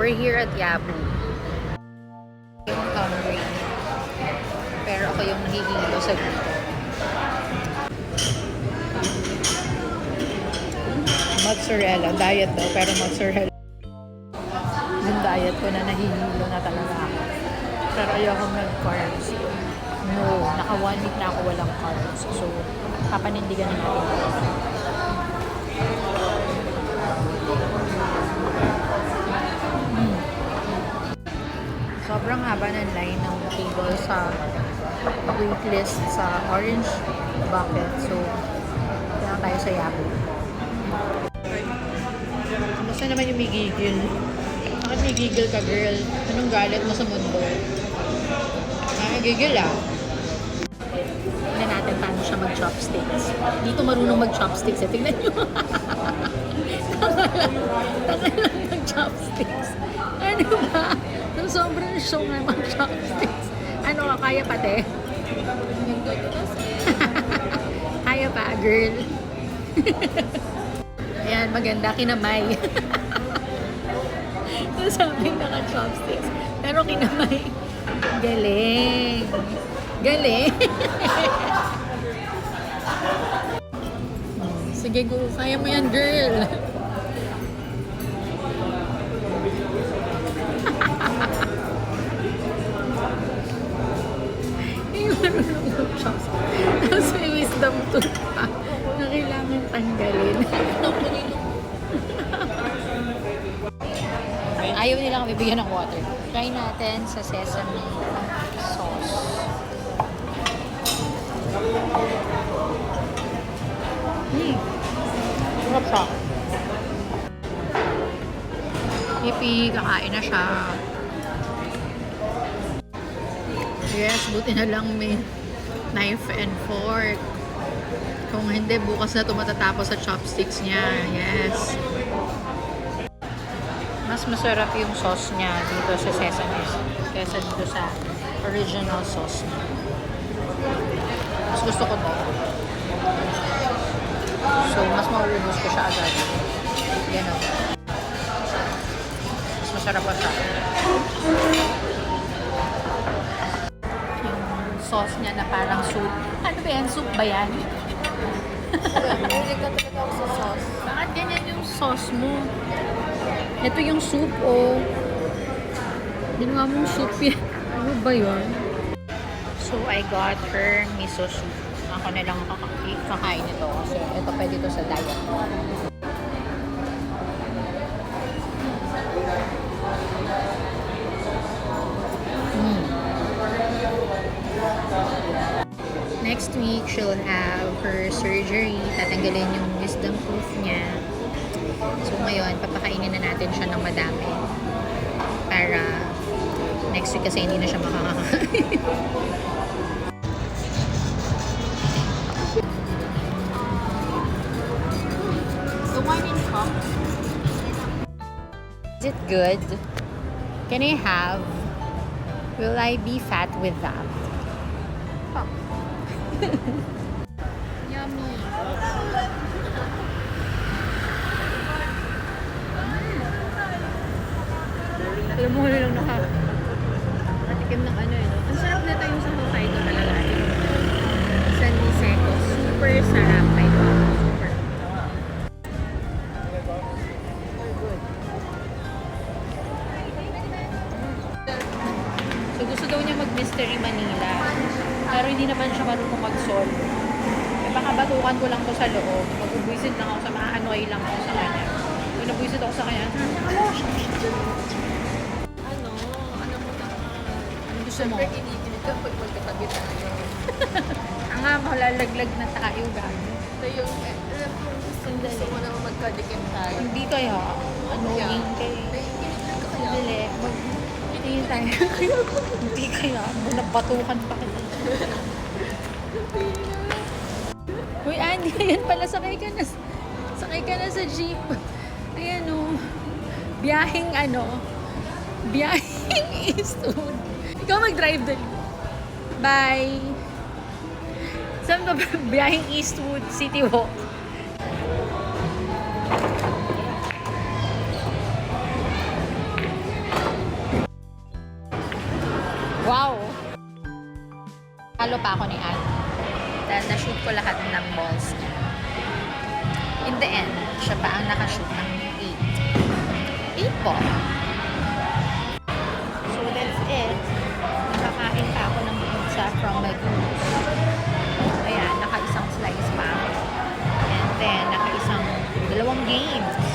We're here at Yabu. Yung hungry. Pero ako yung nahihilo sa dito. Mozzarella. Diet daw, pero mozzarella. Yung diet ko na nahihilo na talaga ako. Pero ayoko mag-carbs. No, naka 1 week na ako walang carbs. So, papanindigan na natin. Sobrang haba ng line ng table sa waitlist sa Orange Bucket. So, kaya tayo sa Yabu. Basta naman yung may gigil. Bakit may gigil ka, girl? Anong galit mo sa mundo? Gigil ah. Tignan natin paano siya mag-chopsticks. Dito marunong mag-chopsticks eh. Tignan nyo. Tanga lang mag-chopsticks. Ano ba? Nung sobrang show na mag-chopsticks. Ano ka? Kaya pa, te? Kaya pa, girl. Ayan, maganda. Kinamay. Nasabing naka-chopsticks. Pero kinamay. Galing. Galing. Sige, go. Kaya mo yan, girl. Yung marunong mag-chopsticks. Tapos may wisdom tooth pa na kailangan tanggalin. Ayaw nila kami bigyan ng water. Try natin sa sesame sauce. Sarap siya. Pipi, kakain na siya. Yes, buti na lang may knife and fork. Kung hindi, bukas na ito matatapos sa chopsticks niya. Yes. Mas masarap yung sauce niya dito sa sesame kaysa dito sa original sauce niya. Mas gusto ko to. So, mas maubos ko siya agad. Yan o. Mas masarap pa siya. Yung sauce niya na parang soup. Ano ba yan? Soup ba yan? Hindi ka talaga ako sa sauce. Bakit ganyan yung sauce mo? Ito yung soup, oh. Ginawa mong soup yan. Ano ba yun? So, I got her miso soup. Ako na lang kakain ito kasi ito pwede ito sa diet. Next week, she'll have her surgery. Tatanggalin yung wisdom tooth niya. So ngayon, papakainin na natin siya ng madami. Para next week kasi hindi na siya makakakain. So wine in cup. Is it good? Can I have? Will I be fat with that? Yummy. Alam mo, huli lang nakatikim ng ano eh. No? Ang sarap nito yung sa Hokkaido talaga. Yung San Niseco. Super sarap. I love it. Super. So gusto daw niya mag-Mystery Manila. Pero hindi naman siya marunong mag-solve. Baka batukan ko lang to sa loob. Mag-ubwisit lang ako sa ma-annoy lang ako sa kanya. Kung nabwisit ako sa kanya, Ano mo na? ano gusto mo? Siyempre, kinikilig ka pag magkatabi tayo. Ang nga, malalaglag na tayo, gano'n. So yung, alam ko, gusto mo naman magkadikim tayo. Hindi kaya, annoying kay... Kinikilig ka kaya? Dali, magtingin tayo. Hindi kaya, nabatukan pa kita. Uy, Andy, ayan pala, sakay ka na sa jeep. Ayan o, biyaheng Eastwood. Ikaw mag-drive dali. Bye! Saan ba biyaheng Eastwood City Walk? Tinalo pa ako ni Ann. Dahil na-shoot ko lahat ng balls niya. In the end, siya pa ang nakashoot ng 8. 8 po. So, that's it. Nakakain pa ako ng pizza from Magno's. Ayan, naka-isang slice pa ako. And then, naka-isang 2 games.